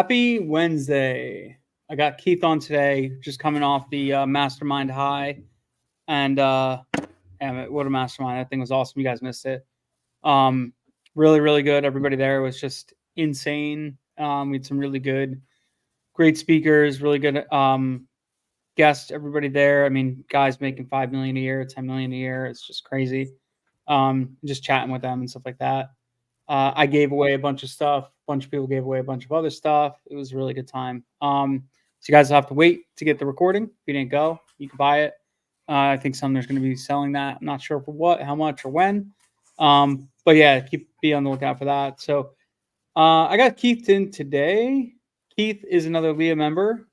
Happy Wednesday. I got Keith on today, just coming off the Mastermind high. And damn it, what a Mastermind. That thing was awesome. You guys missed it. Really, really good. Everybody there was just insane. We had some really great speakers, really good guests, everybody there. I mean, guys making $5 million a year, $10 million a year. It's just crazy. Just chatting with them and stuff like that. I gave away a bunch of stuff. A bunch of people gave away a bunch of other stuff. It was a really good time. So you guys will have to wait to get the recording. If you didn't go, you can buy it. I think Sumner's going to be selling that. I'm not sure for what, how much, or when. But yeah, be on the lookout for that. So I got Keith in today. Keith is another LIA member.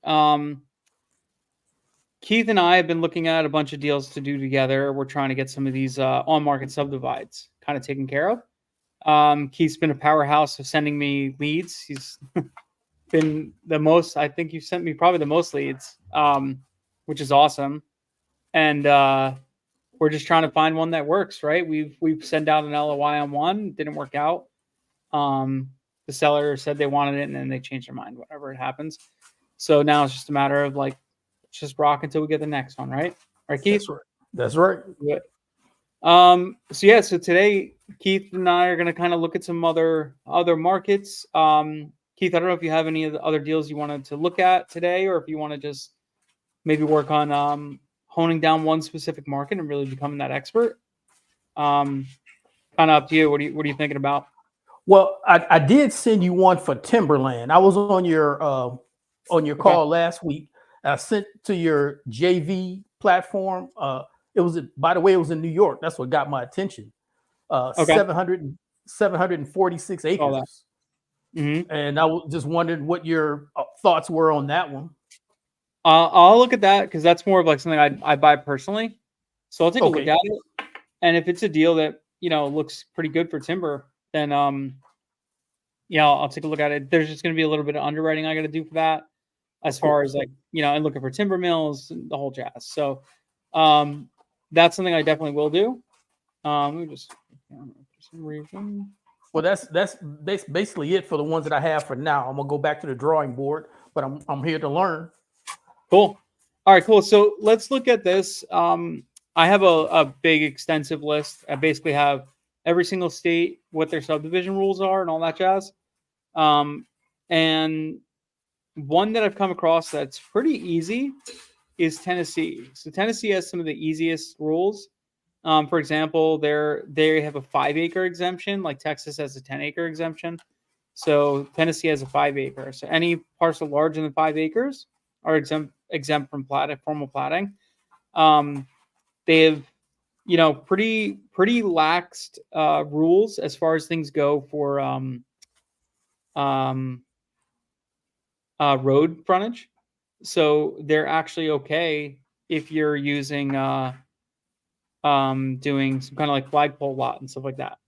Keith and I have been looking at a bunch of deals to do together. We're trying to get some of these on-market subdivides kind of taken care of. Keith's been a powerhouse of sending me leads. He's been the most, I think you've sent me probably the most leads, which is awesome. And we're just trying to find one that works, right? We've sent out an LOI on one, didn't work out. The seller said they wanted it and then they changed their mind, whatever it happens. So now it's just a matter of like, let's just rock until we get the next one, right? Right, Keith? That's right. Good. So today Keith and I are going to kind of look at some other markets. Keith, I don't know if you have any of the other deals you wanted to look at today, or if you want to just maybe work on honing down one specific market and really becoming that expert. Kind of up to you. What are you thinking about? Well, I did send you one for Timberland. I was on your call last week. I sent to your JV platform. It was, by the way, it was in New York. That's what got my attention. 746 acres. Mm-hmm. And I was just wondering what your thoughts were on that one. I'll look at that because that's more of like something I buy personally. So I'll take a look at it. And if it's a deal that, looks pretty good for timber, then, I'll take a look at it. There's just going to be a little bit of underwriting I got to do for that as far as like, and looking for timber mills and the whole jazz. So, that's something I definitely will do. Let me just for some reason. Well, that's basically it for the ones that I have for now. I'm gonna go back to the drawing board, but I'm here to learn. Cool. All right, cool. So let's look at this. I have a big extensive list. I basically have every single state, what their subdivision rules are, and all that jazz. And one that I've come across that's pretty easy is Tennessee. So Tennessee has some of the easiest rules. For example, they have a 5-acre exemption, like Texas has a 10-acre exemption. So Tennessee has a 5-acre. So any parcel larger than 5 acres are exempt from formal platting. They have, pretty laxed rules as far as things go for road frontage. So they're actually okay if you're using doing some kind of like flagpole lot and stuff like that.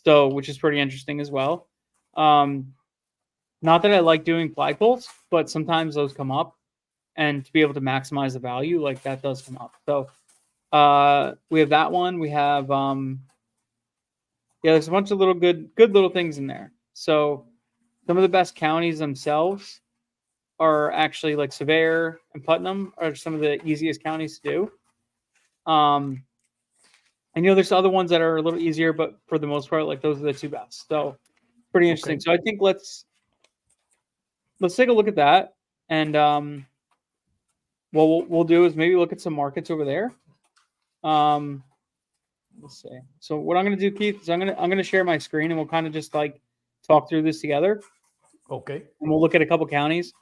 So, which is pretty interesting as well. Not that I like doing flagpoles, but sometimes those come up, and to be able to maximize the value, like that does come up. So we have that one. We have there's a bunch of little good little things in there. So some of the best counties themselves are actually like Surveyor and Putnam are some of the easiest counties to do. And there's other ones that are a little easier, but for the most part, like those are the two best. So pretty interesting. So I think let's take a look at that. And what we'll do is maybe look at some markets over there. Let's see. So what I'm gonna do, Keith, is I'm gonna share my screen and we'll kind of just like talk through this together. Okay. And we'll look at a couple counties.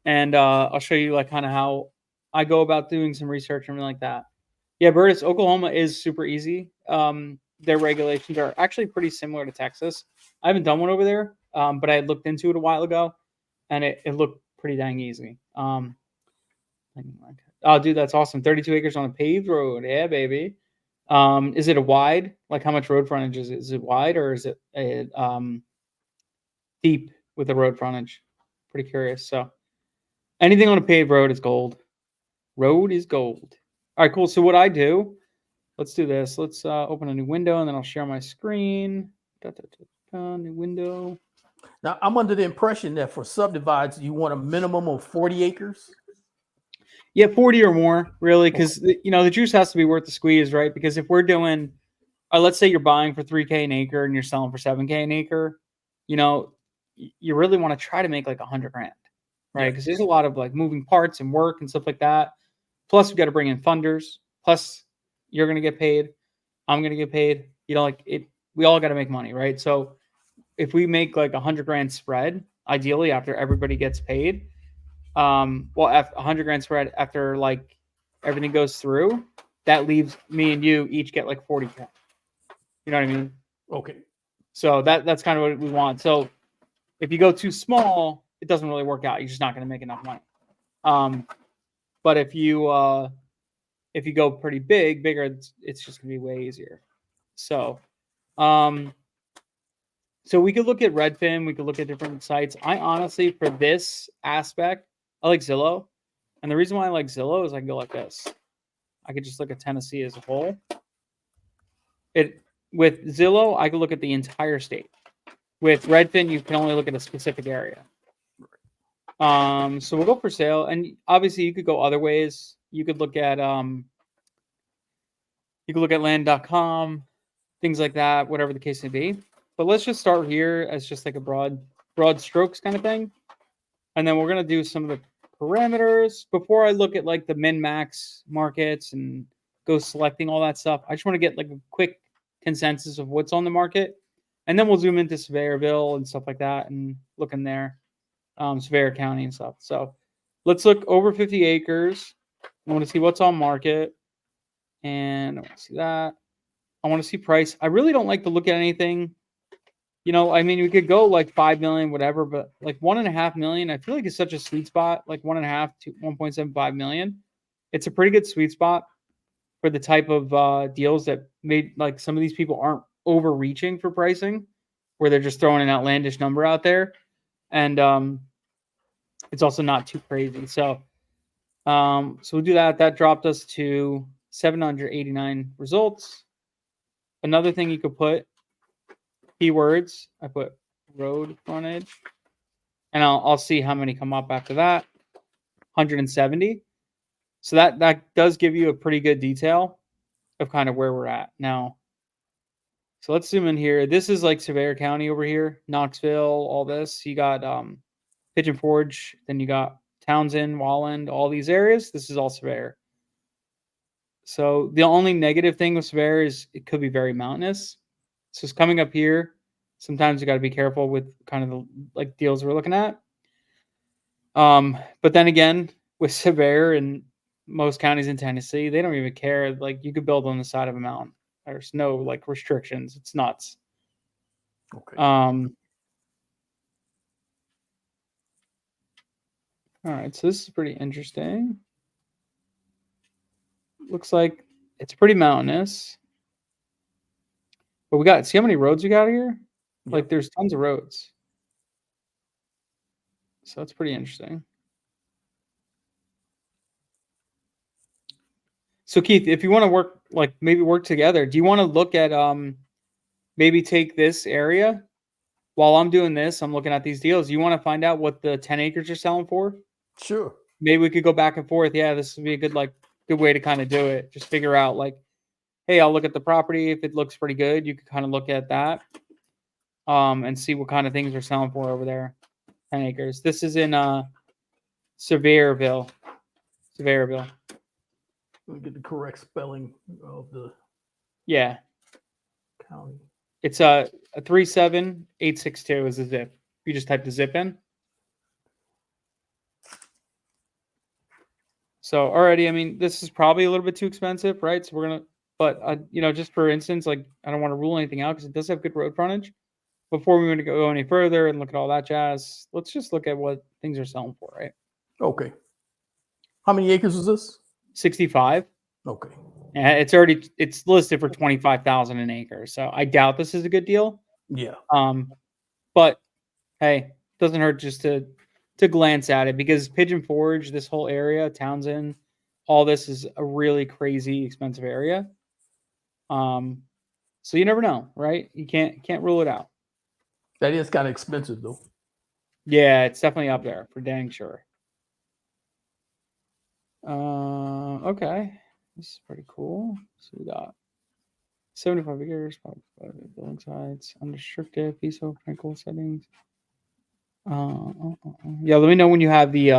And I'll show you like kind of how I go about doing some research and everything like that. Yeah, Bertus, Oklahoma is super easy. Their regulations are actually pretty similar to Texas. I haven't done one over there, but I had looked into it a while ago, and it looked pretty dang easy. Oh, dude, that's awesome. 32 acres on a paved road. Yeah, baby. Is it a wide? Like how much road frontage is it? Is it wide or is it deep with the road frontage? Pretty curious. So anything on a paved road is gold. Road is gold. All right, cool. So what I do, let's do this. Let's open a new window, and then I'll share my screen. New window. Now, I'm under the impression that for subdivides, you want a minimum of 40 acres. Yeah, 40 or more, really, because the juice has to be worth the squeeze, right? Because if we're doing, let's say you're buying for $3K an acre and you're selling for $7K an acre, you really want to try to make like $100 grand, right? Because there's a lot of like moving parts and work and stuff like that. Plus, we got to bring in funders. Plus, you're gonna get paid. I'm gonna get paid. We all got to make money, right? So if we make like $100 grand spread, ideally after everybody gets paid, after $100 grand spread after like everything goes through, that leaves me and you each get like 40K. You know what I mean? Okay. So that's kind of what we want. So if you go too small, it doesn't really work out. You're just not going to make enough money. But if you go pretty bigger, it's just going to be way easier. So, so we could look at Redfin. We could look at different sites. I honestly, for this aspect, I like Zillow. And the reason why I like Zillow is I can go like this. I could just look at Tennessee as a whole. With Zillow, I could look at the entire state. With Redfin, you can only look at a specific area. So we'll go for sale. And obviously you could go other ways. You could look at land.com, things like that, whatever the case may be. But let's just start here as just like a broad strokes kind of thing. And then we're going to do some of the parameters before I look at like the min-max markets and go selecting all that stuff. I just want to get like a quick consensus of what's on the market. And then we'll zoom into Surveyorville and stuff like that and look in there, Surveyor County and stuff. So let's look over 50 acres. I want to see what's on market. And I want to see that. I want to see price. I really don't like to look at anything. I mean, we could go like 5 million, whatever, but like 1.5 million, I feel like it's such a sweet spot, like 1.5 to 1.75 million. It's a pretty good sweet spot for the type of deals that made like some of these people aren't overreaching for pricing, where they're just throwing an outlandish number out there. And it's also not too crazy. So we'll do that. That dropped us to 789 results. Another thing you could put, keywords, I put road frontage, and I'll see how many come up after that. 170. So that does give you a pretty good detail of kind of where we're at now. So let's zoom in here. This is like Surveyor County over here, Knoxville, all this. You got Pigeon Forge, then you got Townsend, Walland, all these areas. This is all Surveyor. So the only negative thing with Surveyor is it could be very mountainous. So it's coming up here. Sometimes you got to be careful with kind of the like deals we're looking at. But then again, with Surveyor and most counties in Tennessee, they don't even care. Like you could build on the side of a mountain. There's no like restrictions. It's nuts. Okay. All right. So this is pretty interesting. Looks like it's pretty mountainous. But see how many roads we got here? Yep. Like there's tons of roads. So that's pretty interesting. So Keith, if you want to work together, do you want to look at maybe take this area while I'm doing this? I'm looking at these deals. You want to find out what the 10 acres are selling for? Sure. Maybe we could go back and forth. Yeah, this would be a good way to kind of do it. Just figure out like, hey, I'll look at the property. If it looks pretty good, you could kind of look at that and see what kind of things are selling for over there. 10 acres. This is in Surveyorville. Surveyorville. Let me get the correct spelling of the county. It's a 37862 is the zip. You just type the zip in. So already, I mean, this is probably a little bit too expensive, right? So we're gonna, but just for instance, like I don't want to rule anything out because it does have good road frontage. Before we want to go any further and look at all that jazz, let's just look at what things are selling for, right? Okay. How many acres is this? 65. Okay. And it's listed for 25,000 an acre. So I doubt this is a good deal. Yeah. But hey, doesn't hurt just to glance at it because Pigeon Forge, this whole area, Townsend, all this is a really crazy expensive area. So you never know, right? You can't rule it out. That is kind of expensive though. Yeah, it's definitely up there for dang sure. Okay, this is pretty cool. So we got 75 acres, building sites, unrestricted, peaceful, tranquil settings. Yeah, let me know when you have the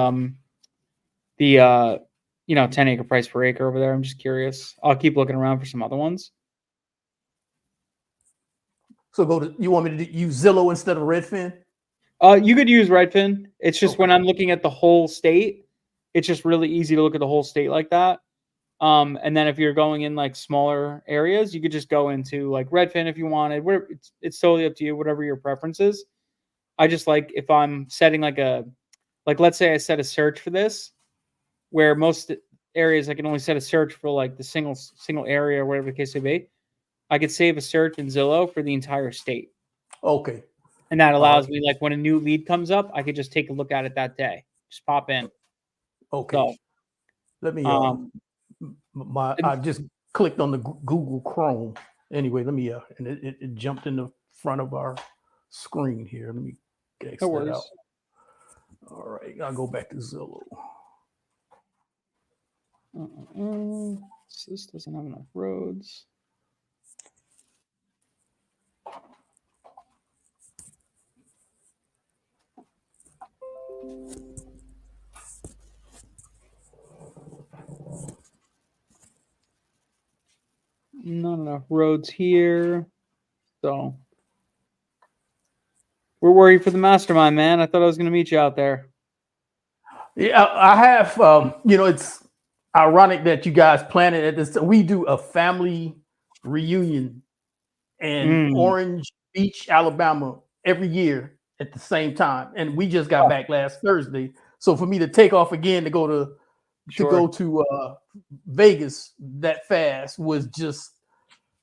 10-acre price per acre over there. I'm just curious. I'll keep looking around for some other ones. So you want me to use Zillow instead of Redfin? You could use Redfin. It's just when Okay. I'm looking at the whole state, it's just really easy to look at the whole state like that. And then if you're going in like smaller areas, you could just go into like Redfin if you wanted. Whatever, it's totally up to you, whatever your preference is. I just like if I'm setting like let's say I set a search for this, where most areas I can only set a search for like the single area or whatever the case may be. I could save a search in Zillow for the entire state. Okay. And that All allows right. me, like, when a new lead comes up, I could just take a look at it that day. Just pop in. Okay. So, Let me and I just clicked on the Google Chrome. Anyway, let me and it jumped in the front of our screen here. Let me X no that out. worries. All right, I'll go back to Zillow. This doesn't have enough roads. Not enough roads here. So we're worried for the mastermind, man. I thought I was going to meet you out there. Yeah, I have. It's ironic that you guys planned it at this. We do a family reunion in Orange Beach, Alabama, every year at the same time, and we just got back last Thursday. So for me to take off again to go to Vegas that fast was just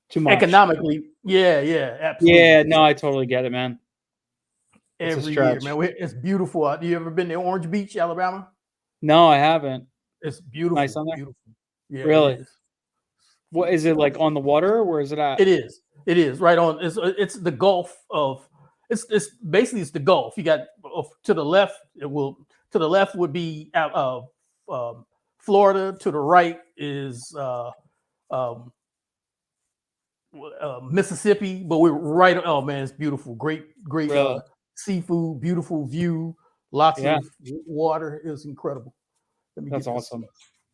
too much economically. Yeah, absolutely. Yeah, no, I totally get it, man. It's Every year, man. It's beautiful. Have you ever been to Orange Beach, Alabama? No, I haven't. It's beautiful. Nice on there. Beautiful. Yeah, Really? it is. What is it like on the water? Where is it at? It is. It is right on. It's the Gulf of. It's basically it's the Gulf. You got to the left. To the left would be Florida. To the right is Mississippi. But we're right. Oh man, it's beautiful. Great Really? seafood. Beautiful view. Lots Yeah. of water. It was incredible. That's awesome.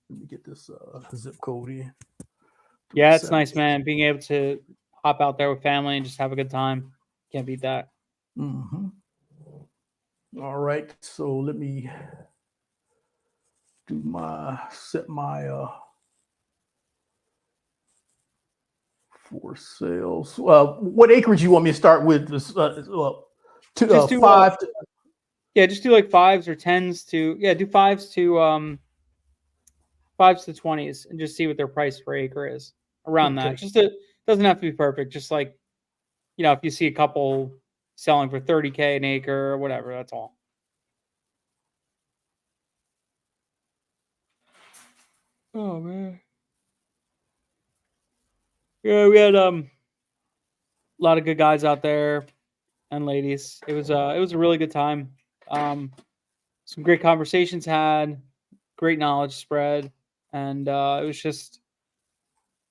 Let me get this zip code in. Yeah, it's nice, man. Being able to hop out there with family and just have a good time. Can't beat that. Mm-hmm. All right. So let me set my for sales. What acreage you want me to start with? This just do 5. just do like 5s or 10s to do 5s to 5s to 20s and just see what their price per acre is around that. Just doesn't have to be perfect. Just like, if you see a couple selling for $30K an acre or whatever, that's all. Oh man. Yeah, we had a lot of good guys out there and ladies. It was a really good time. Some great conversations had, great knowledge spread, and it was just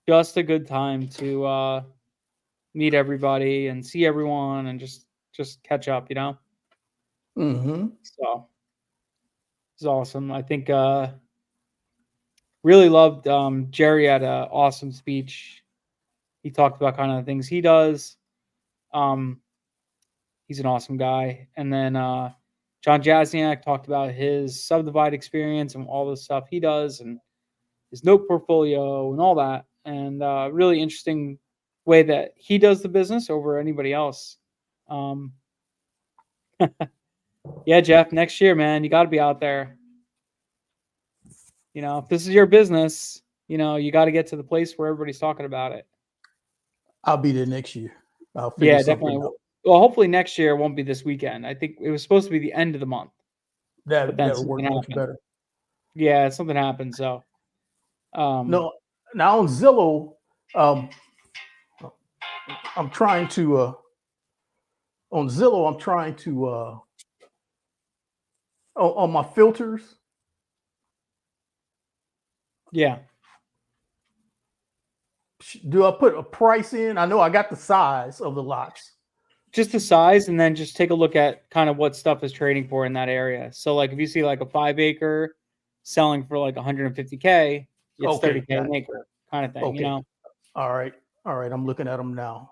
a good time to meet everybody and see everyone and just catch up, Mm-hmm. So it's awesome. I think really loved Jerry had an awesome speech. He talked about kind of the things he does. He's an awesome guy. And then John Jasniak talked about his Subdivide experience and all the stuff he does and his note portfolio and all that. And really interesting way that he does the business over anybody else. Yeah, Jeff, next year, man, you got to be out there. If this is your business, you got to get to the place where everybody's talking about it. I'll be there next year. I'll figure something definitely. out. Well, hopefully next year it won't be this weekend. I think it was supposed to be the end of the month. That'll work much better. Yeah, something happened. So, no, now on Zillow, I'm trying to on my filters. Yeah. Do I put a price in? I know I got the size of the lots. Just the size, and then just take a look at kind of what stuff is trading for in that area. So like if you see like a 5-acre selling for like 150K, it's Okay, 30K an acre kind of thing, okay. you know? All right. I'm looking at them now.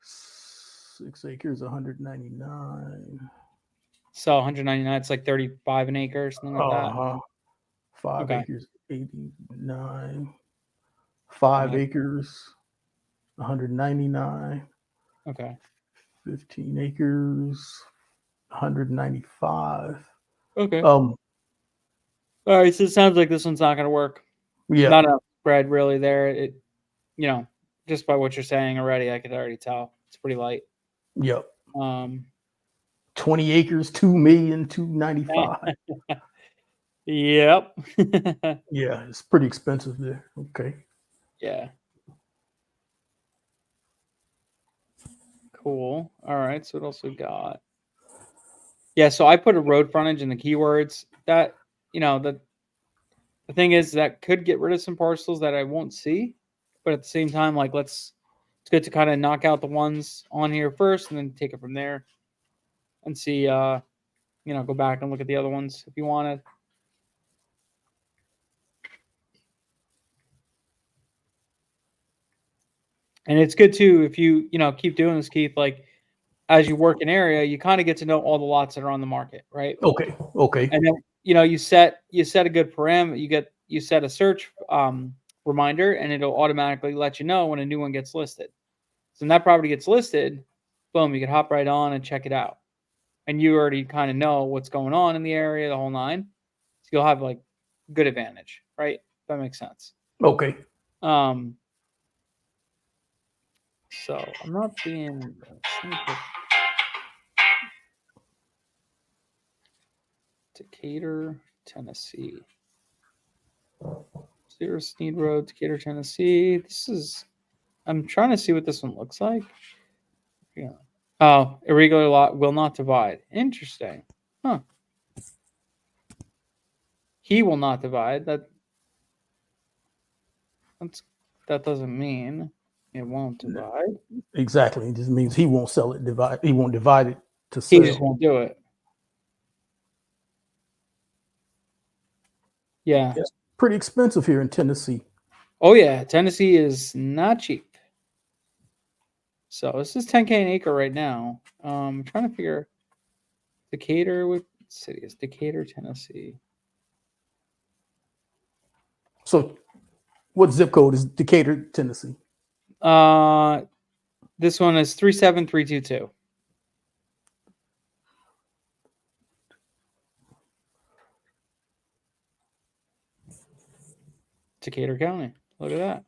6 acres, 199. So 199, it's like 35 an acre, something like that. Uh-huh. 5 Okay. acres, 89. 5 acres, 199. Okay. 15 acres, 195. Okay. All right. So it sounds like this one's not going to work. Yeah. Not enough spread really there. It, you know, just by what you're saying already, I could already tell it's pretty light. Yep. 20 acres, 2,295,000. Yep. Yeah, it's pretty expensive there. Okay. Yeah. Cool. All right. So what else we got? Yeah. So I put a road frontage in the keywords. That, the thing is that could get rid of some parcels that I won't see, but at the same time, like it's good to kind of knock out the ones on here first and then take it from there and see, go back and look at the other ones if you wanted. And it's good too if you keep doing this, Keith. Like as you work an area, you kind of get to know all the lots that are on the market, right? Okay. And then you set a good parameter. You set a search reminder, and it'll automatically let you know when a new one gets listed. So when that property gets listed, boom, you can hop right on and check it out. And you already kind of know what's going on in the area, the whole nine. So you'll have like good advantage, right? If that makes sense. Okay. So I'm not being Decatur, Tennessee. 0 Sneed Road, Decatur, Tennessee. I'm trying to see what this one looks like. Yeah. Oh, irregular lot will not divide. Interesting. Huh. He will not divide. That doesn't mean it won't divide. Exactly. It just means he won't sell it. He won't divide it to He sell. just won't do it. Yeah. It's pretty expensive here in Tennessee. Oh yeah, Tennessee is not cheap. So this is 10K an acre right now. I'm trying to figure Decatur, what city is Decatur, Tennessee? So what zip code is Decatur, Tennessee? This one is 37322. Decatur County. Look at that.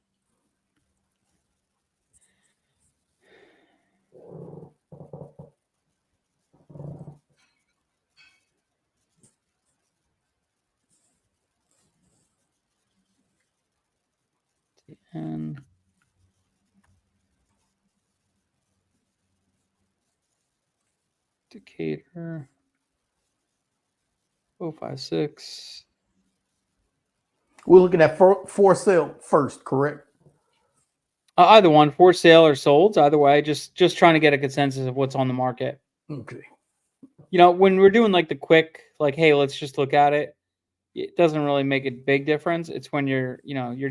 And Decatur 056. We're looking at for sale first, correct? Either one, for sale or sold. Either way, just trying to get a consensus of what's on the market. Okay. When we're doing like the quick, like, hey, let's just look at it. It doesn't really make a big difference. It's when you're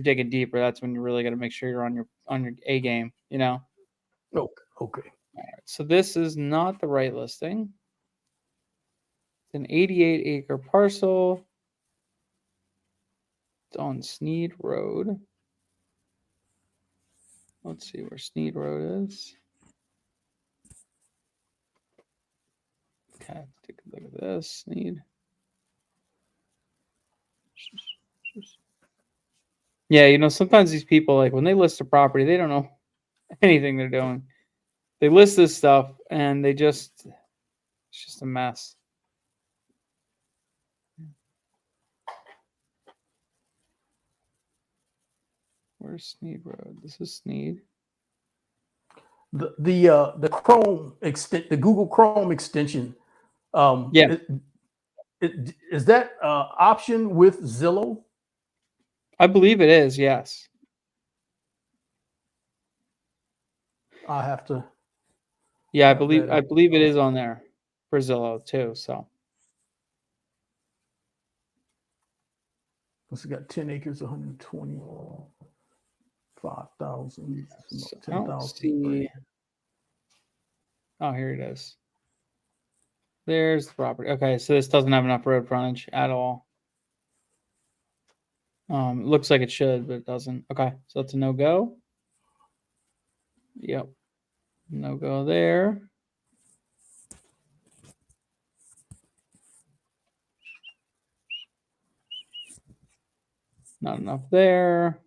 digging deeper. That's when you're really got to make sure you're on your A game. Okay. All right. So this is not the right listing. It's an 88-acre parcel. It's on Sneed Road. Let's see where Sneed Road is. Okay, let's take a look at this. Sneed. Yeah, sometimes these people, like when they list a property, they don't know anything they're doing. They list this stuff and it's just a mess. Where's Sneed Road? This is Sneed. The Chrome the Google Chrome extension. Yeah. Is that option with Zillow? I believe it is. Yes. I have to. Yeah, I have that believe it is on there for Zillow too. So It's got 10 acres, 125,000, so I don't 10,000. see. Oh, here it is. There's the property. Okay, so this doesn't have enough road frontage at all. It looks like it should, but it doesn't. Okay, so that's a no-go. Yep, no-go there. Not enough there.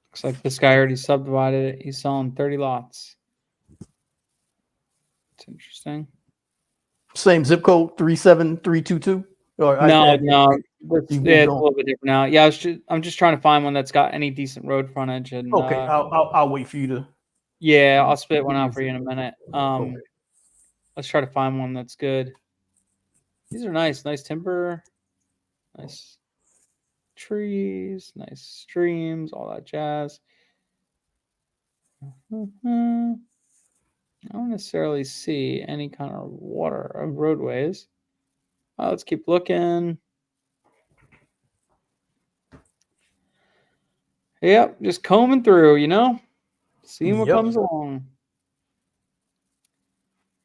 Looks like this guy already subdivided it. He's selling 30 lots. It's interesting. Same zip code, 37322. Or No, you it's a moved on. little bit different now. Yeah, I'm just trying to find one that's got any decent road frontage. And Okay, I'll wait for you to. yeah, I'll spit one out for you in a minute. Okay. Let's try to find one that's good. These are nice timber, nice trees, nice streams, all that jazz. I don't necessarily see any kind of water or roadways. Let's keep looking. Yep, just combing through, seeing what Yep. comes along.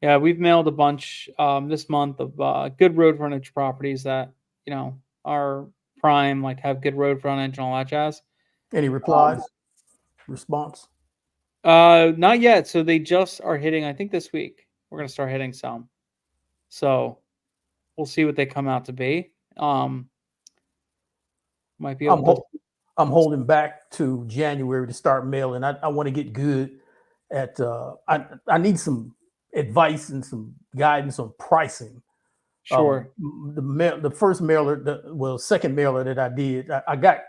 Yeah, we've mailed a bunch this month of good road frontage properties that are prime, like have good road frontage and all that jazz. Any replies? Response? Not yet. So they just are hitting. I think this week we're gonna start hitting some. So we'll see what they come out to be. Might be able to. I'm holding back to January to start mailing. I want to get good at. I need some advice and some guidance on pricing. Sure. The first mailer, second mailer that I did, I got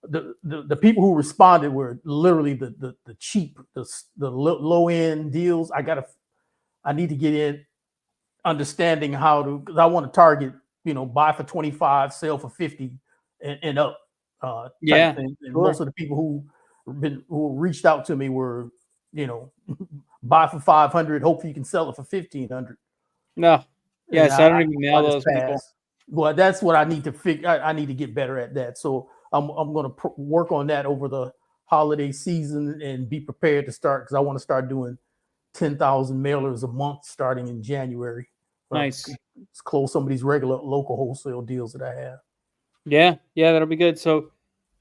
the people who responded were literally the cheap, the low end deals. I need to get in understanding how to, because I want to target, buy for 25, sell for 50 and up. Yeah. Thing. And Sure. most of the people who reached out to me were, buy for 500, hopefully you can sell it for 1,500. No. Yeah, so I don't even mail those people. Well, that's what I need to figure. I need to get better at that. So I'm going to work on that over the holiday season and be prepared to start, because I want to start doing 10,000 mailers a month starting in January. Nice. Let's close some of these regular local wholesale deals that I have. Yeah, that'll be good. So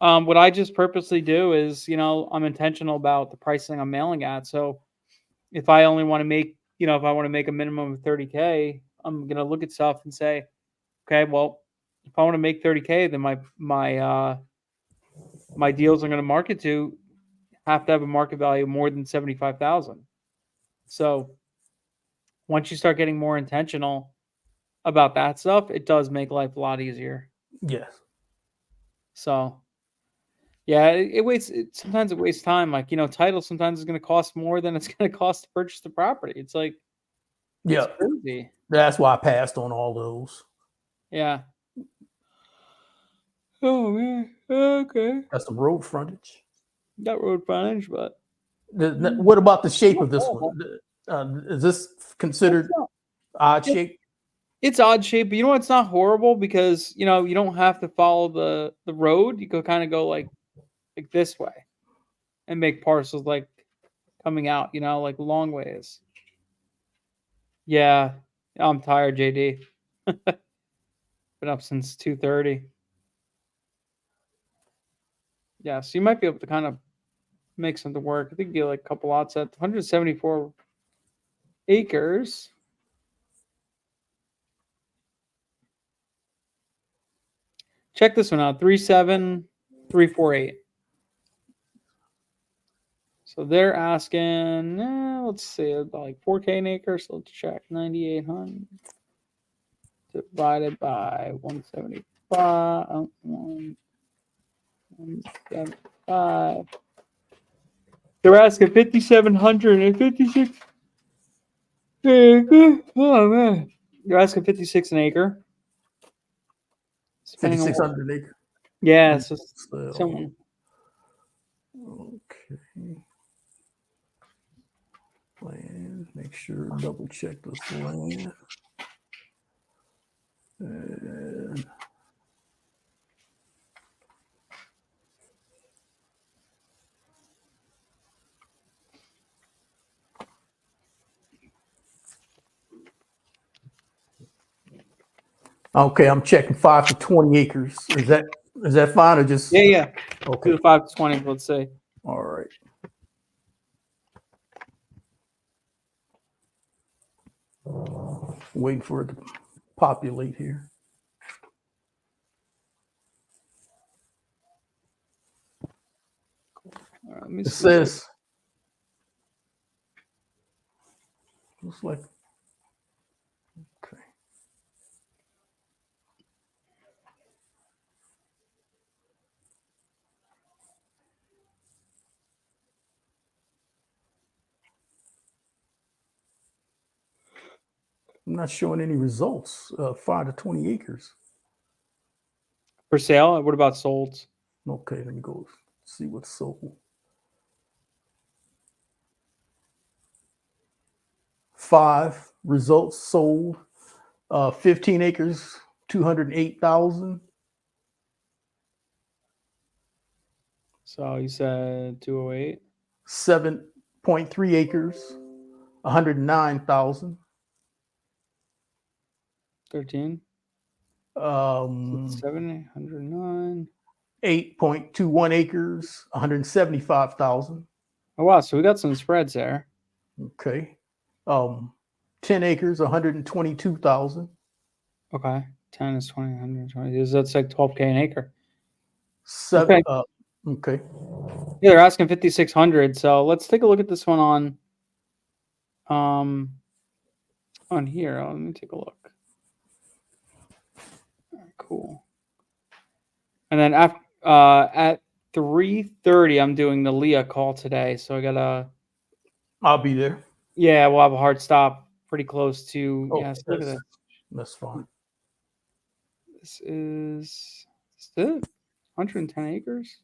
what I just purposely do is, I'm intentional about the pricing I'm mailing at. So if I only want to make, if I want to make a minimum of 30K, I'm going to look at stuff and say, okay, well, if I want to make 30K, then my deals I'm going to market to have to have a market value more than 75,000. So once you start getting more intentional about that stuff, it does make life a lot easier. Yes. So yeah, sometimes it wastes time. Like, title sometimes is going to cost more than it's going to cost to purchase the property. It's like, yeah, it's crazy. That's why I passed on all those. Yeah. Oh man. Okay. That's some road frontage. Got road frontage, but what about the shape of this one? Is this considered odd shape? It's odd shape, but it's not horrible, because you don't have to follow the road. You could kind of go like this way and make parcels like coming out, like long ways. Yeah, I'm tired, JD. Been up since 2:30. Yeah, so you might be able to kind of make something work. I think you get like a couple lots at 174 acres. Check this one out, 37348. So they're asking, let's see, about like 4K an acre. So let's check 9,800 divided by 175. 175. They're asking 5,700 and 56 acre. Oh man, they're asking 56 an acre. Depending on what, 5,600 acre. yeah, it's just So, someone. okay. Land. Make sure double check this land. And okay, I'm checking 5 to 20 acres. Is that fine or just Yeah. okay? Do the 5 to 20. Let's see. All right. Waiting for it to populate here. All right, let me It see. says, looks like, okay. I'm not showing any results. 5 to 20 acres. For sale. What about sold? Okay, let me go see what's sold. 5 results sold. 15 acres, 208,000. So you said 208. 7.3 acres, 109,000. 13. Um, 709. 8.21 acres, 175,000. Oh wow, so we got some spreads there. Okay. 10 acres, 122,000. Okay. 10 is 20, 120. That's like 12K an acre. Seven. Okay. Okay. Yeah, they're asking 5,600. So let's take a look at this one on here. Let me take a look. All right, cool. And then at 3:30, I'm doing the LIA call today. So I gotta. I'll be there. Yeah, we'll have a hard stop pretty close to. Oh, Yes. Look at this. that's fine. This is it. 110 acres.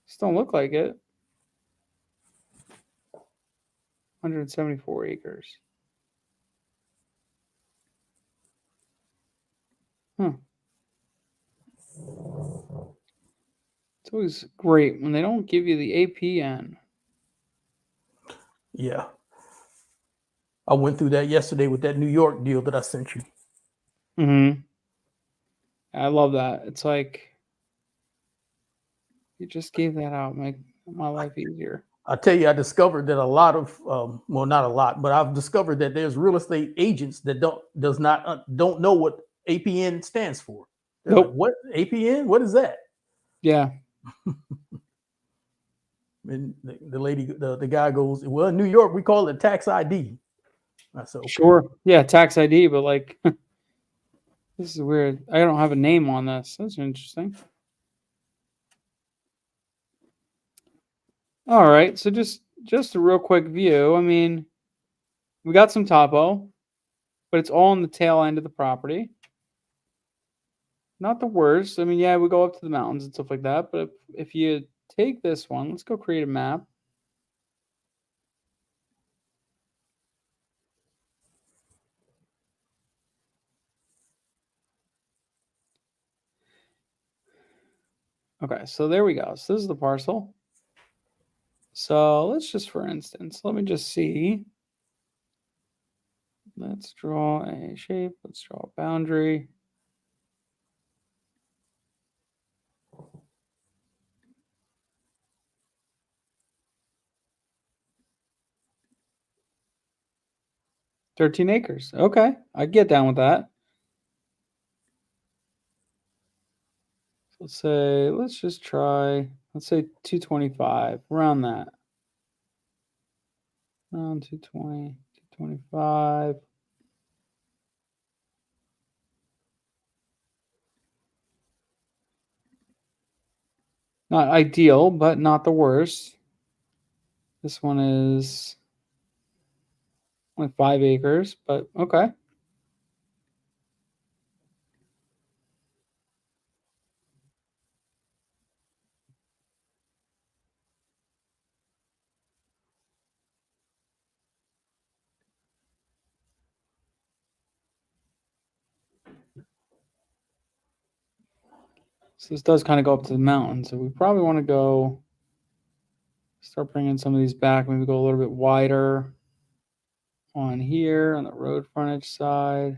This don't look like it. 174 acres. Huh. It's always great when they don't give you the APN. Yeah. I went through that yesterday with that New York deal that I sent you. Mm-hmm. I love that. It's like you just gave that out, make my life easier. I tell you, I discovered that a lot of, well, not a lot, but I've discovered that there's real estate agents that don't know what APN stands for. They're like, Nope. what APN? What is that? Yeah. And the lady, the guy goes, well, in New York, we call it tax ID. I said, okay. Sure. Yeah, tax ID, but like this is weird. I don't have a name on this. That's interesting. All right. So just a real quick view. I mean, we got some topo, but it's all on the tail end of the property. Not the worst. I mean, yeah, we go up to the mountains and stuff like that. But if you take this one, let's go create a map. Okay, so there we go. So this is the parcel. So let's just, for instance, let me just see. Let's draw a shape. Let's draw a boundary. "13 acres." Okay, I get down with that. Let's just try, let's say 225, around that. Around 220, 225. Not ideal, but not the worst. This one is only 5 acres, but okay. So this does kind of go up to the mountain. So we probably want to go start bringing some of these back. Maybe go a little bit wider on here on the road frontage side.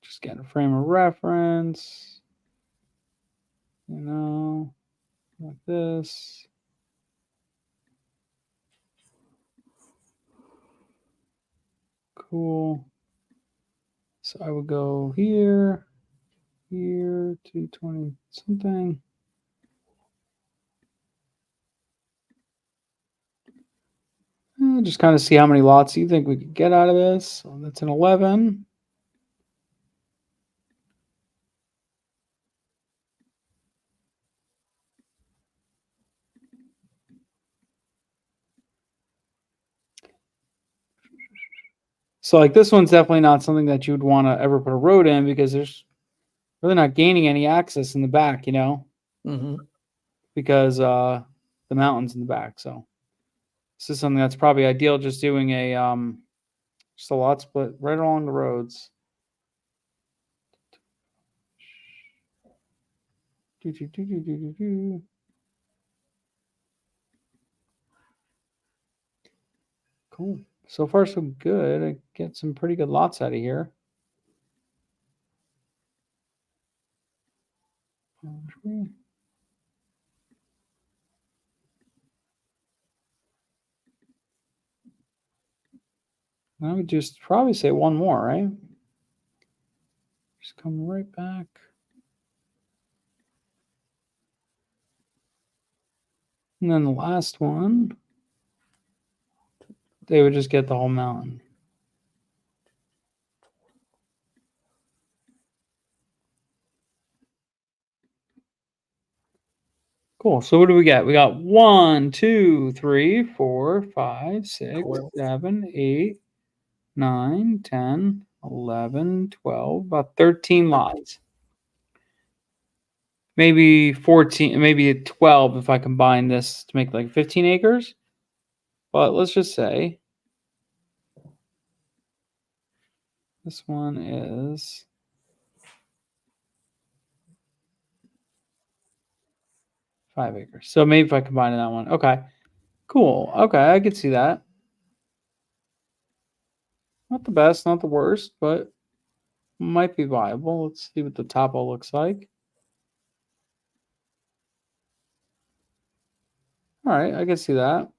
Just getting a frame of reference, like this. Cool. So I would go here, 220 something. Just kind of see how many lots you think we could get out of this. So that's an 11. So like this one's definitely not something that you'd want to ever put a road in because there's really not gaining any access in the back, because the mountain's in the back. So this is something that's probably ideal just doing a just a lot split right along the roads. Cool. So far so good. I get some pretty good lots out of here. I would just probably say one more, right? Just come right back. And then the last one, they would just get the whole mountain. Cool. So what do we got? We got 1, 2, 3, 4, 5, 6, 7, 8, 9, 10, 11, 12, about 13 lots. Maybe 14, maybe 12 if I combine this to make like 15 acres. But let's just say this one is 5 acres. So maybe if I combine that one. Okay. Cool. Okay, I could see that. Not the best, not the worst, but might be viable. Let's see what the topo looks like. All right, I can see that.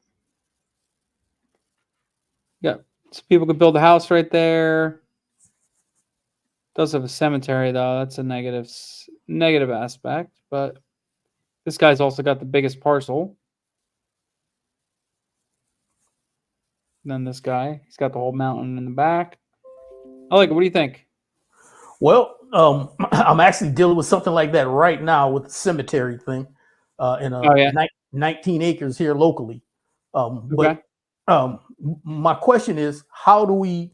Yeah, so people could build a house right there. Does have a cemetery though. That's a negative aspect, but this guy's also got the biggest parcel. And then this guy, he's got the whole mountain in the back. I like it. What do you think? Well, I'm actually dealing with something like that right now with the cemetery thing, in 19 acres here locally. Okay. But my question is, how would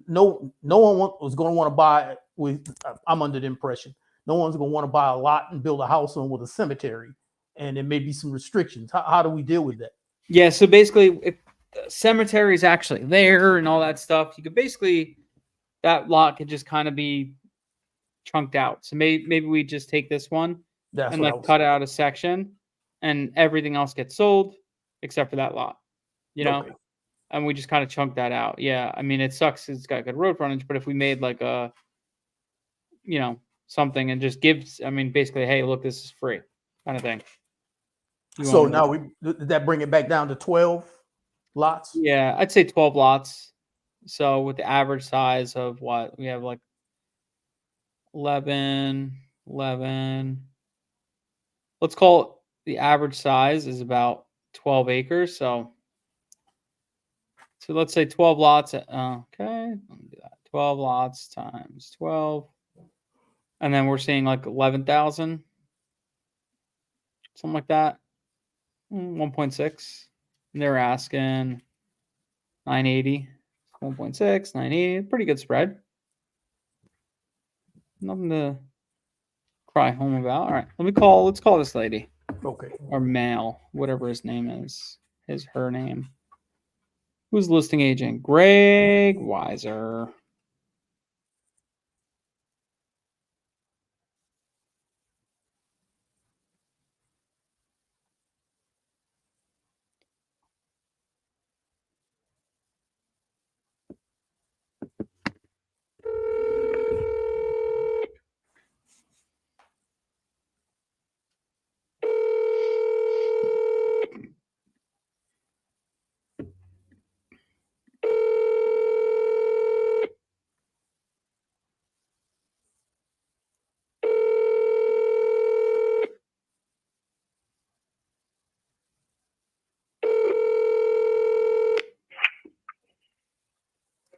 no one was going to want to buy with, I'm under the impression no one's going to want to buy a lot and build a house on with a cemetery, and there may be some restrictions. How do we deal with that? Yeah, so basically if the cemetery is actually there and all that stuff, you could basically, that lot could just kind of be chunked out. So maybe we just take this one and like cut out a section and everything else gets sold except for that lot, Okay. and we just kind of chunk that out. Yeah. I mean, it sucks. It's got good road frontage, but if we made like a, something and just gives, I mean, basically, hey, look, this is free kind of thing. So now did that bring it back down to 12 lots? Yeah, I'd say 12 lots. So with the average size of what we have, like 11. Let's call it the average size is about 12 acres. So let's say 12 lots. Okay, let me do that. 12 lots times 12. And then we're seeing like 11,000. Something like that. 1.6. And they're asking 980. 1.6, 980. Pretty good spread. Nothing to cry home about. All right. Let's call this lady. Okay. Or male, whatever his name is. Her name. Who's the listing agent? Greg Weiser.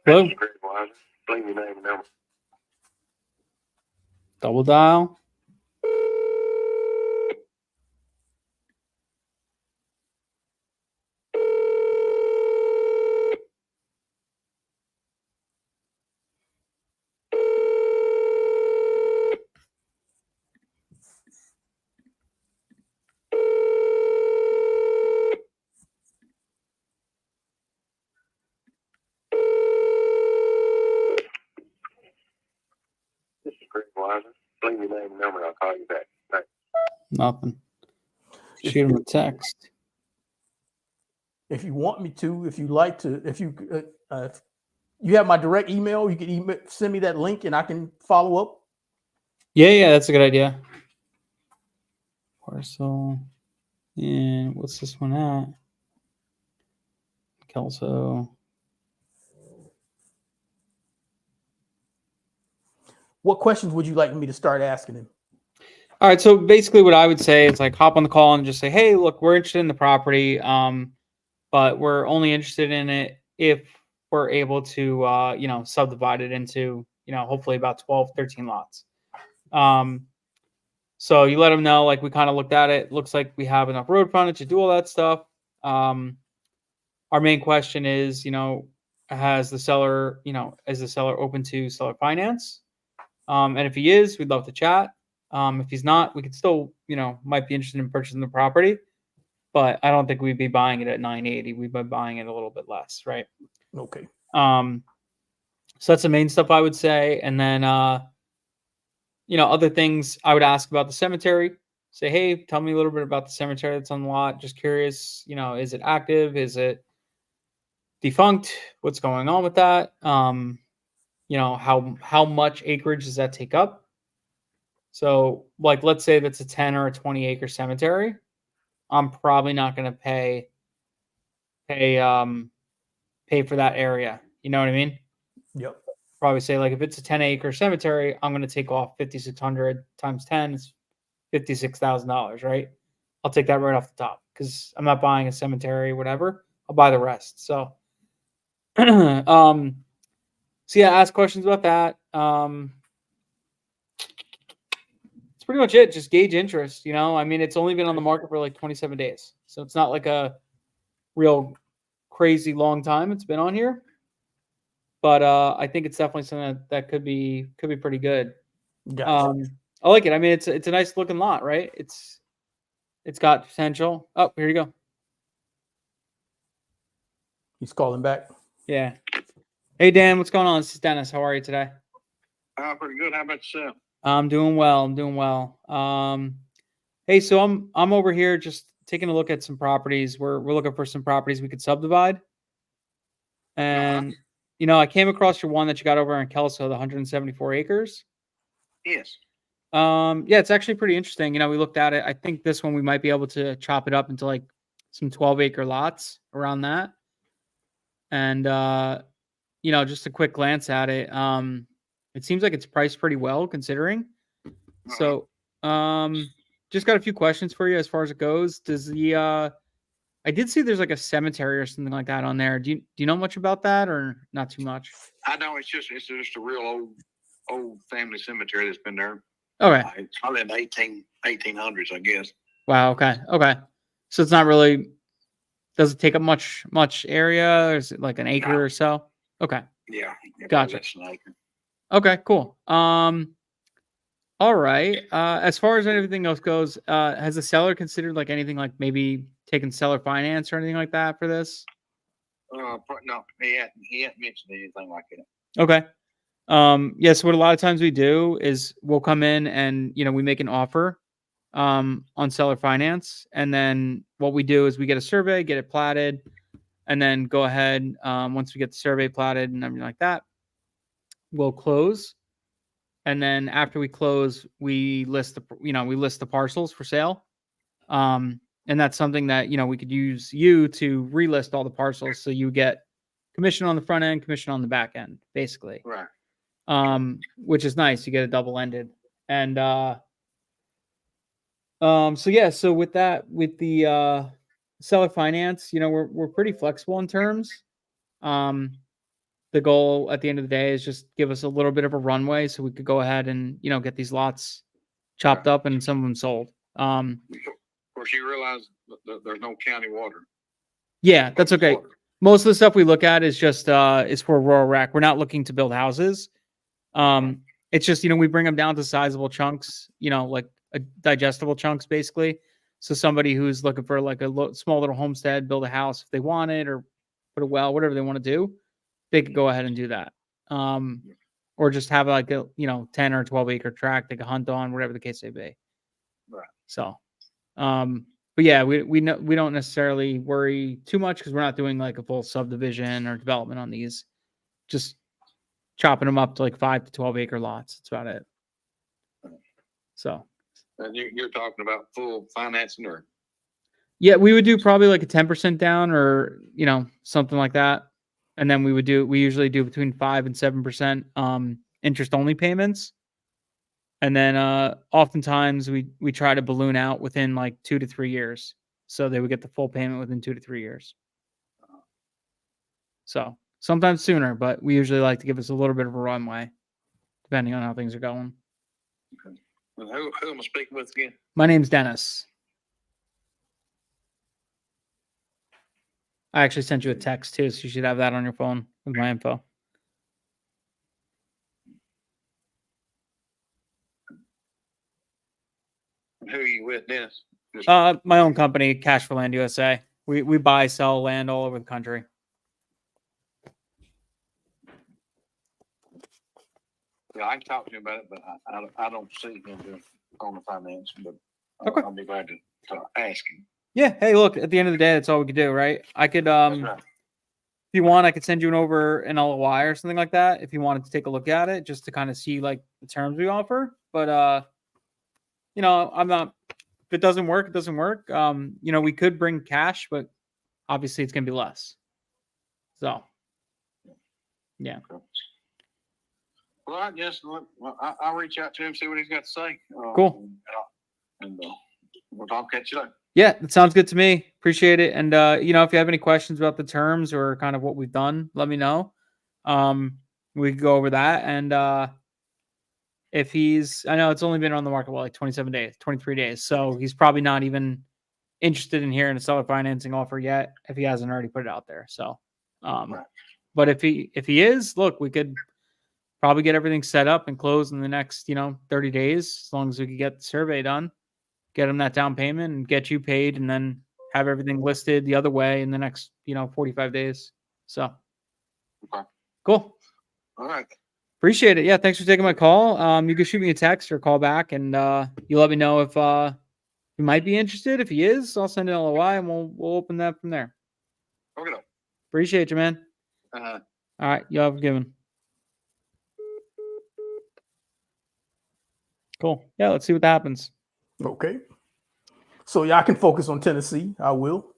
Hello? Double dial. This is Greg Weiser. Leave your name and number and I'll call you back. Thanks. Nothing. Shoot him a text. If you want me to, if you like to, if you have my direct email, you can send me that link and I can follow up. Yeah, that's a good idea. Parcel. And what's this one at? Kelso. What questions would you like me to start asking him? All right, so basically what I would say is like hop on the call and just say, hey, look, we're interested in the property, but we're only interested in it if we're able to, subdivide it into, hopefully about 12, 13 lots. So you let them know, like we kind of looked at it. Looks like we have enough road frontage to do all that stuff. Our main question is, is the seller open to seller finance? And if he is, we'd love to chat. If he's not, we could still, might be interested in purchasing the property, but I don't think we'd be buying it at 980. We'd be buying it a little bit less, right? Okay. So that's the main stuff I would say. And then, other things I would ask about the cemetery. Say, hey, tell me a little bit about the cemetery that's on the lot. Just curious, is it active? Is it defunct? What's going on with that? How much acreage does that take up? So, like, let's say that's a 10 or a 20 acre cemetery. I'm probably not going to pay for that area. You know what I mean? Yep. Probably say like if it's a 10 acre cemetery, I'm going to take off 5,600 times 10 is $56,000, right? I'll take that right off the top because I'm not buying a cemetery, whatever. I'll buy the rest. So, so yeah, ask questions about that. It's pretty much it. Just gauge interest. I mean, it's only been on the market for like 27 days, so it's not like a real crazy long time it's been on here. But I think it's definitely something that could be pretty good. Gotcha. I like it. I mean, it's a nice looking lot, right? It's got potential. Oh, here you go. He's calling back. Yeah. Hey Dan, what's going on? This is Dennis. How are you today? Pretty good. How about yourself? I'm doing well. Hey, so I'm over here just taking a look at some properties. We're looking for some properties we could subdivide. And I came across your one that you got over in Kelso, the 174 acres. Yes. Yeah, it's actually pretty interesting. We looked at it. I think this one we might be able to chop it up into like some 12 acre lots around that. And just a quick glance at it. It seems like it's priced pretty well considering. So, just got a few questions for you as far as it goes. Does the I did see there's like a cemetery or something like that on there. Do you know much about that or not too much? I know it's just a real old family cemetery that's been there. Okay. It's probably in the 1800s, I guess. Wow. Okay. Okay. So it's not really. Does it take up much area, or is it like an acre No. or so? Okay. Yeah. Gotcha. Less than an acre. Okay. Cool. All right. As far as everything else goes, has the seller considered like anything like maybe taking seller finance or anything like that for this? No, he hadn't mentioned anything like that. Okay. Yes. What a lot of times we do is we'll come in and we make an offer on seller finance, and then what we do is we get a survey, get it platted, and then go ahead once we get the survey platted and everything like that, we'll close. And then after we close, we list the parcels for sale. And that's something that we could use you to relist all the parcels, so you get commission on the front end, commission on the back end, basically. Right. Which is nice. You get a double ended. And so with that, with the seller finance, we're pretty flexible in terms. The goal at the end of the day is just give us a little bit of a runway so we could go ahead and get these lots chopped up and some of them sold. Of course, you realize that there's no county water. Yeah, that's okay. Most of the stuff we look at is just is for rural rec. We're not looking to build houses. It's just we bring them down to sizable chunks, like digestible chunks, basically. So somebody who's looking for like a small little homestead, build a house if they want it, or put a well, whatever they want to do, they could go ahead and do that. Or just have like a 10 or 12 acre tract they can hunt on, whatever the case may be. Right. So, but yeah, we don't necessarily worry too much because we're not doing like a full subdivision or development on these. Just chopping them up to like 5 to 12 acre lots. That's about it. So. And you're talking about full financing, or? Yeah, we would do probably like a 10% down, or something like that, and then we usually do between 5 and 7% interest only payments, and then oftentimes we try to balloon out within like 2 to 3 years, so they would get the full payment within 2 to 3 years. So sometimes sooner, but we usually like to give us a little bit of a runway, depending on how things are going. Okay. Well, who am I speaking with again? My name's Dennis. I actually sent you a text too, so you should have that on your phone with my info. Who are you with, Dennis? My own company, Cash for Land USA. We buy, sell land all over the country. Yeah, I can talk to him about it, but I don't see him doing on the finance. But Okay. I'll be glad to ask him. Yeah. Hey, look, at the end of the day, that's all we could do, right? I could, That's right. if you want, I could send you over an LOI or something like that if you wanted to take a look at it, just to kind of see like the terms we offer. But I'm not. If it doesn't work, it doesn't work. We could bring cash, but obviously it's gonna be less. So, yeah. Well, I guess I'll reach out to him, see what he's got to say. Cool. And I'll catch you later. Yeah, that sounds good to me. Appreciate it. And if you have any questions about the terms or kind of what we've done, let me know. We could go over that. And I know it's only been on the market like 27 days, 23 days. So he's probably not even interested in hearing a seller financing offer yet if he hasn't already put it out there. So, Right. But if he is, look, we could probably get everything set up and close in the next 30 days, as long as we could get the survey done, get him that down payment, and get you paid, and then have everything listed the other way in the next 45 days. So, Okay. Cool. All right. Appreciate it. Yeah, thanks for taking my call. You can shoot me a text or call back, and you let me know if you might be interested. If he is, I'll send an LOI, and we'll open that from there. Okay. Appreciate you, man. Uh-huh. All right, you have a good one. Cool. Yeah, let's see what happens. Okay. So y'all can focus on Tennessee. I will.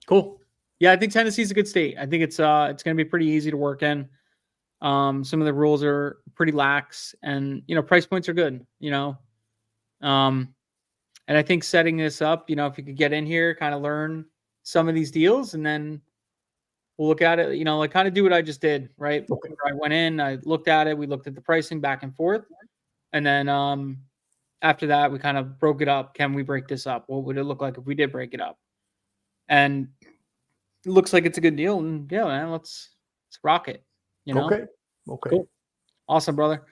Cool. Yeah, I think Tennessee's a good state. I think it's going to be pretty easy to work in. Some of the rules are pretty lax, and price points are good. And I think setting this up, if you could get in here, kind of learn some of these deals, and then we'll look at it, like kind of do what I just did, right? Okay. Where I went in, I looked at it, we looked at the pricing back and forth. And then after that, we kind of broke it up. Can we break this up? What would it look like if we did break it up? And it looks like it's a good deal. And yeah, man, let's rock it. Okay. Cool. Awesome, brother.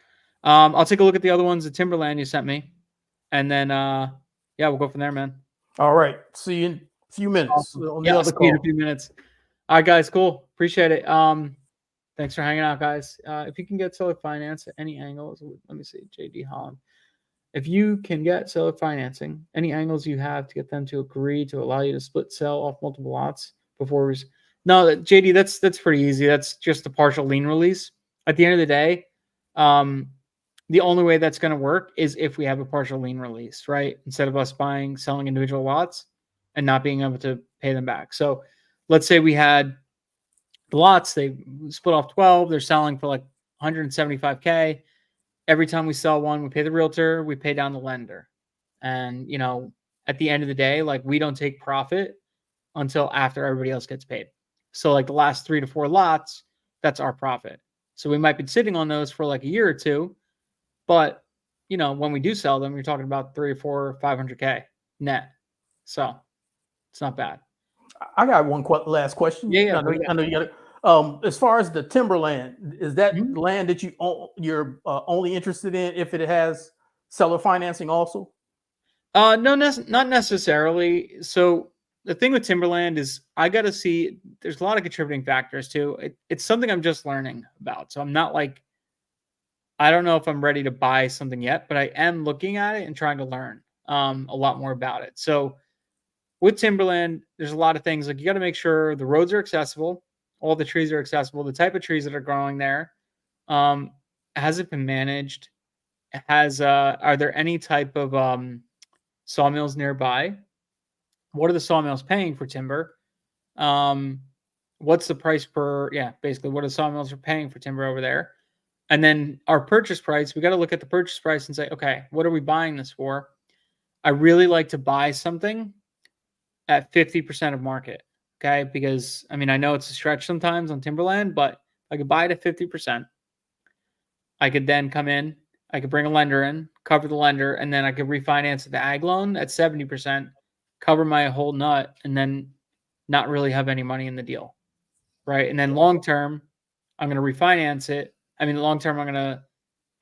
I'll take a look at the other ones, the Timberland you sent me. And then yeah, we'll go from there, man. All right. See you in a few minutes. Awesome. On Yeah, the I'll other see you in a call. few minutes. All right, guys, cool. Appreciate it. Thanks for hanging out, guys. If you can get seller finance at any angles, let me see, JD Holland. If you can get seller financing, any angles you have to get them to agree to allow you to split sell off multiple lots before no, JD, that's pretty easy. That's just a partial lien release. At the end of the day, the only way that's going to work is if we have a partial lien release, right? Instead of us selling individual lots and not being able to pay them back. So let's say we had the lots, they split off 12, they're selling for like 175K. Every time we sell one, we pay the realtor, we pay down the lender. And, at the end of the day, like we don't take profit until after everybody else gets paid. So like the last 3 to 4 lots, that's our profit. So we might be sitting on those for like a year or two, but when we do sell them, you're talking about 3 or 4 or 500K net. So it's not bad. I got one last question. Yeah. I know you got it. As far as the timberland, is that land that you're only interested in if it has seller financing also? No, not necessarily. So the thing with timberland is I got to see, there's a lot of contributing factors too. It's something I'm just learning about. So I'm not like, I don't know if I'm ready to buy something yet, but I am looking at it and trying to learn a lot more about it. So with timberland, there's a lot of things like you got to make sure the roads are accessible, all the trees are accessible, the type of trees that are growing there. Has it been managed? Are there any type of sawmills nearby? What are the sawmills paying for timber? What's the price basically what the sawmills are paying for timber over there? And then our purchase price, we got to look at the purchase price and say, okay, what are we buying this for? I really like to buy something at 50% of market. Okay. Because I know it's a stretch sometimes on timberland, but I could buy it at 50%. I could then come in, I could bring a lender in, cover the lender, and then I could refinance the ag loan at 70%, cover my whole nut, and then not really have any money in the deal. Right. And then long term, I'm going to refinance it. Long term, I'm going to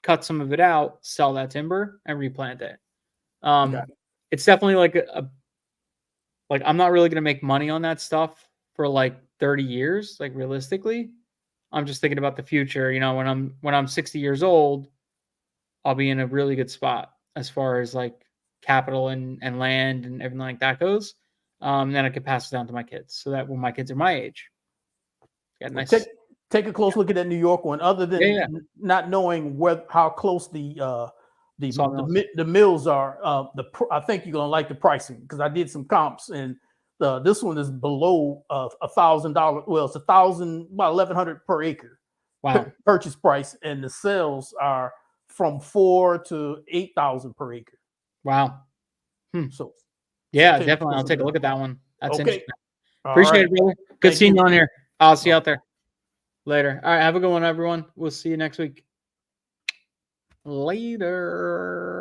cut some of it out, sell that timber, and replant it. It's definitely like I'm not really going to make money on that stuff for like 30 years. Like realistically, I'm just thinking about the future. When I'm 60 years old, I'll be in a really good spot as far as like capital and land and everything like that goes. Then I could pass it down to my kids so that when my kids are my age, nice. Take a close look at that New York one. Other than not knowing how close the mills are, I think you're gonna like the pricing because I did some comps and this one is below $1,000. Well, it's about 1,100 per acre. Wow. Purchase price, and the sales are from 4 to 8,000 per acre. Wow. So definitely, I'll take a look at that one. That's interesting. Appreciate it, brother. Good seeing you on here. I'll see you out there later. All right, have a good one, everyone. We'll see you next week. Later.